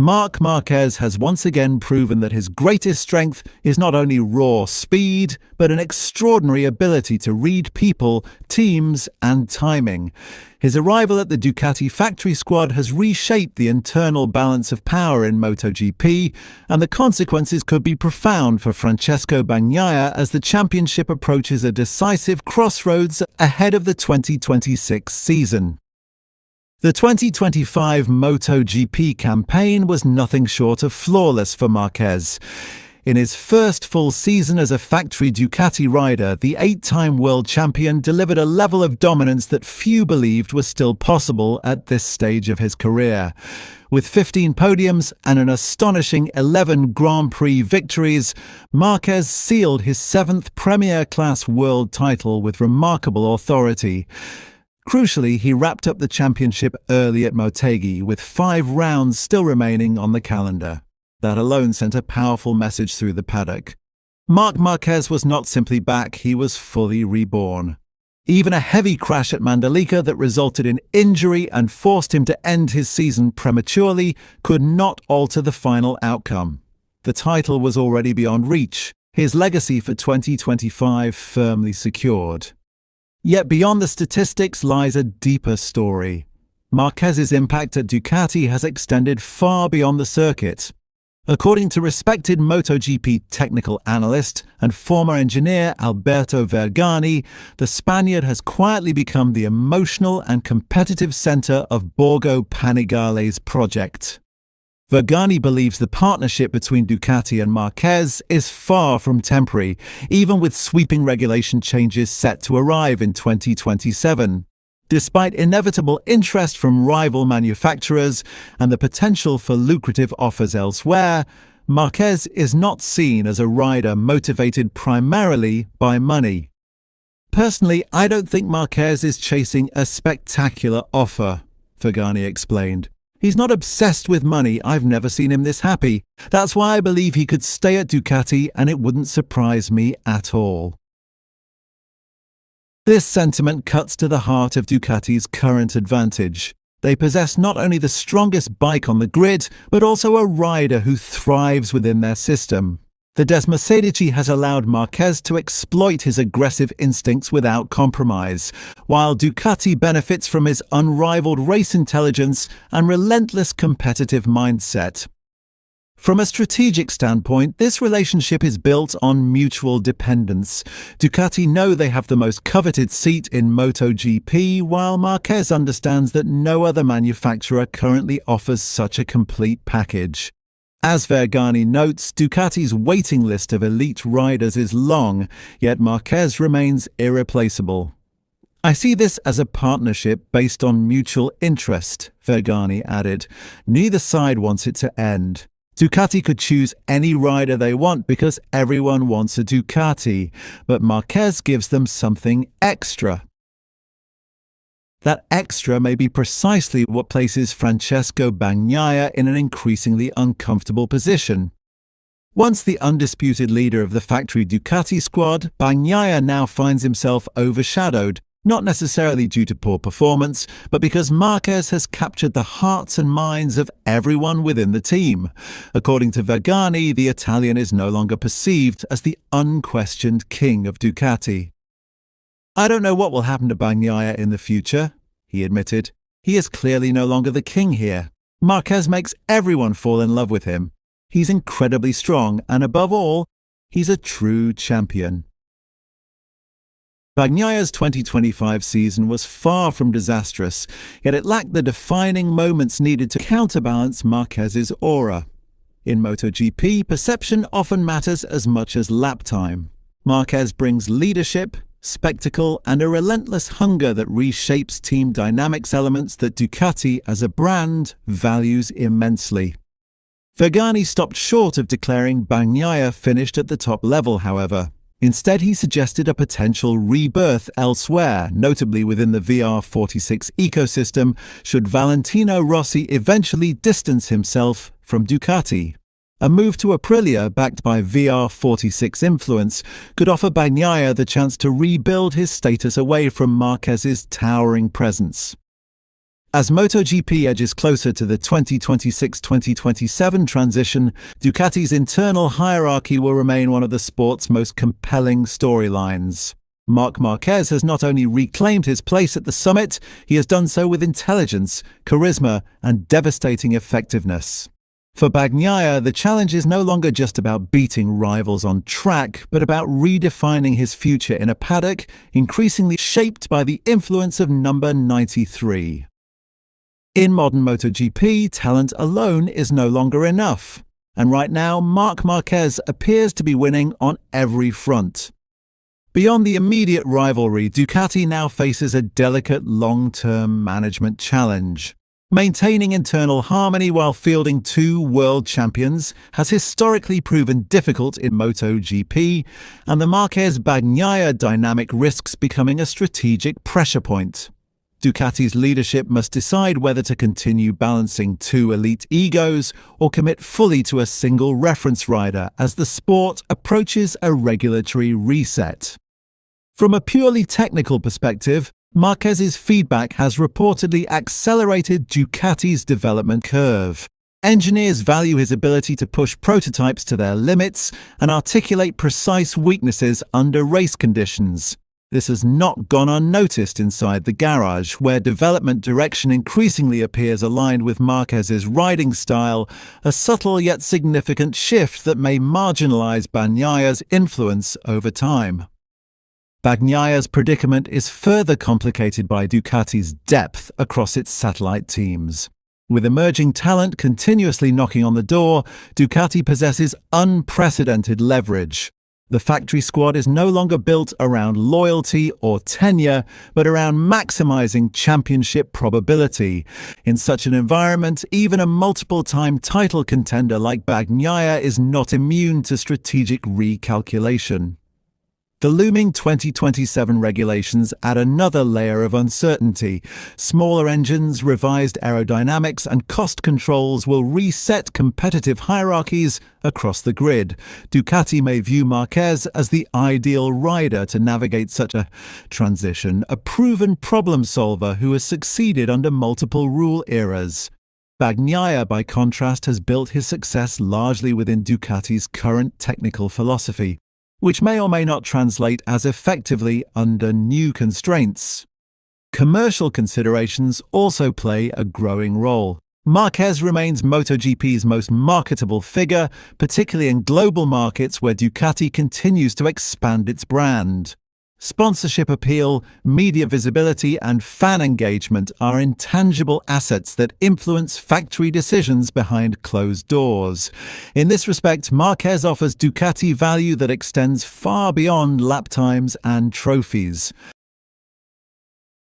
Marc Marquez has once again proven that his greatest strength is not only raw speed, but an extraordinary ability to read people, teams, and timing. His arrival at the Ducati factory squad has reshaped the internal balance of power in MotoGP, and the consequences could be profound for Francesco Bagnaia as the championship approaches a decisive crossroads ahead of the 2026 season. The 2025 MotoGP campaign was nothing short of flawless for Marquez. In his first full season as a factory Ducati rider, the 8-time world champion delivered a level of dominance that few believed was still possible at this stage of his career. With 15 podiums and an astonishing 11 Grand Prix victories, Marquez sealed his 7th Premier Class world title with remarkable authority. Crucially, he wrapped up the championship early at Motegi, with 5 rounds still remaining on the calendar. That alone sent a powerful message through the paddock. Marc Marquez was not simply back, he was fully reborn. Even a heavy crash at Mandalika that resulted in injury and forced him to end his season prematurely could not alter the final outcome. The title was already beyond reach, his legacy for 2025 firmly secured. Yet beyond the statistics lies a deeper story. Marquez's impact at Ducati has extended far beyond the circuit. According to respected MotoGP technical analyst and former engineer Alberto Vergani, the Spaniard has quietly become the emotional and competitive center of Borgo Panigale's project. Vergani believes the partnership between Ducati and Marquez is far from temporary, even with sweeping regulation changes set to arrive in 2027. Despite inevitable interest from rival manufacturers and the potential for lucrative offers elsewhere, Marquez is not seen as a rider motivated primarily by money. Personally, I don't think Marquez is chasing a spectacular offer, Vergani explained. He's not obsessed with money. I've never seen him this happy. That's why I believe he could stay at Ducati, and it wouldn't surprise me at all. This sentiment cuts to the heart of Ducati's current advantage. They possess not only the strongest bike on the grid, but also a rider who thrives within their system. The Desmosedici has allowed Marquez to exploit his aggressive instincts without compromise, while Ducati benefits from his unrivaled race intelligence and relentless competitive mindset. From a strategic standpoint, this relationship is built on mutual dependence. Ducati know they have the most coveted seat in MotoGP, while Marquez understands that no other manufacturer currently offers such a complete package. As Vergani notes, Ducati's waiting list of elite riders is long, yet Marquez remains irreplaceable. I see this as a partnership based on mutual interest, Vergani added. Neither side wants it to end. Ducati could choose any rider they want because everyone wants a Ducati, but Marquez gives them something extra. That extra may be precisely what places Francesco Bagnaia in an increasingly uncomfortable position. Once the undisputed leader of the factory Ducati squad, Bagnaia now finds himself overshadowed, not necessarily due to poor performance, but because Marquez has captured the hearts and minds of everyone within the team. According to Vergani, the Italian is no longer perceived as the unquestioned king of Ducati. I don't know what will happen to Bagnaia in the future, he admitted. He is clearly no longer the king here. Marquez makes everyone fall in love with him. He's incredibly strong, and above all, he's a true champion. Bagnaia's 2025 season was far from disastrous, yet it lacked the defining moments needed to counterbalance Marquez's aura. In MotoGP, perception often matters as much as lap time. Marquez brings leadership, spectacle, and a relentless hunger that reshapes team dynamics, elements that Ducati as a brand values immensely. Vergani stopped short of declaring Bagnaia finished at the top level, however. Instead, he suggested a potential rebirth elsewhere, notably within the VR46 ecosystem, should Valentino Rossi eventually distance himself from Ducati. A move to Aprilia, backed by VR46 influence, could offer Bagnaia the chance to rebuild his status away from Marquez's towering presence. As MotoGP edges closer to the 2026-2027 transition, Ducati's internal hierarchy will remain one of the sport's most compelling storylines. Marc Marquez has not only reclaimed his place at the summit, he has done so with intelligence, charisma, and devastating effectiveness. For Bagnaia, the challenge is no longer just about beating rivals on track, but about redefining his future in a paddock increasingly shaped by the influence of number 93. In modern MotoGP, talent alone is no longer enough, and right now Marc Marquez appears to be winning on every front. Beyond the immediate rivalry, Ducati now faces a delicate long-term management challenge. Maintaining internal harmony while fielding two world champions has historically proven difficult in MotoGP, and the Marquez-Bagnaia dynamic risks becoming a strategic pressure point. Ducati's leadership must decide whether to continue balancing two elite egos or commit fully to a single reference rider as the sport approaches a regulatory reset. From a purely technical perspective, Marquez's feedback has reportedly accelerated Ducati's development curve. Engineers value his ability to push prototypes to their limits and articulate precise weaknesses under race conditions. This has not gone unnoticed inside the garage, where development direction increasingly appears aligned with Marquez's riding style, a subtle yet significant shift that may marginalize Bagnaia's influence over time. Bagnaia's predicament is further complicated by Ducati's depth across its satellite teams. With emerging talent continuously knocking on the door, Ducati possesses unprecedented leverage. The factory squad is no longer built around loyalty or tenure, but around maximizing championship probability. In such an environment, even a multiple-time title contender like Bagnaia is not immune to strategic recalculation. The looming 2027 regulations add another layer of uncertainty. Smaller engines, revised aerodynamics, and cost controls will reset competitive hierarchies across the grid. Ducati may view Marquez as the ideal rider to navigate such a transition, a proven problem solver who has succeeded under multiple rule eras. Bagnaia, by contrast, has built his success largely within Ducati's current technical philosophy, which may or may not translate as effectively under new constraints. Commercial considerations also play a growing role. Marquez remains MotoGP's most marketable figure, particularly in global markets where Ducati continues to expand its brand. Sponsorship appeal, media visibility, and fan engagement are intangible assets that influence factory decisions behind closed doors. In this respect, Marquez offers Ducati value that extends far beyond lap times and trophies.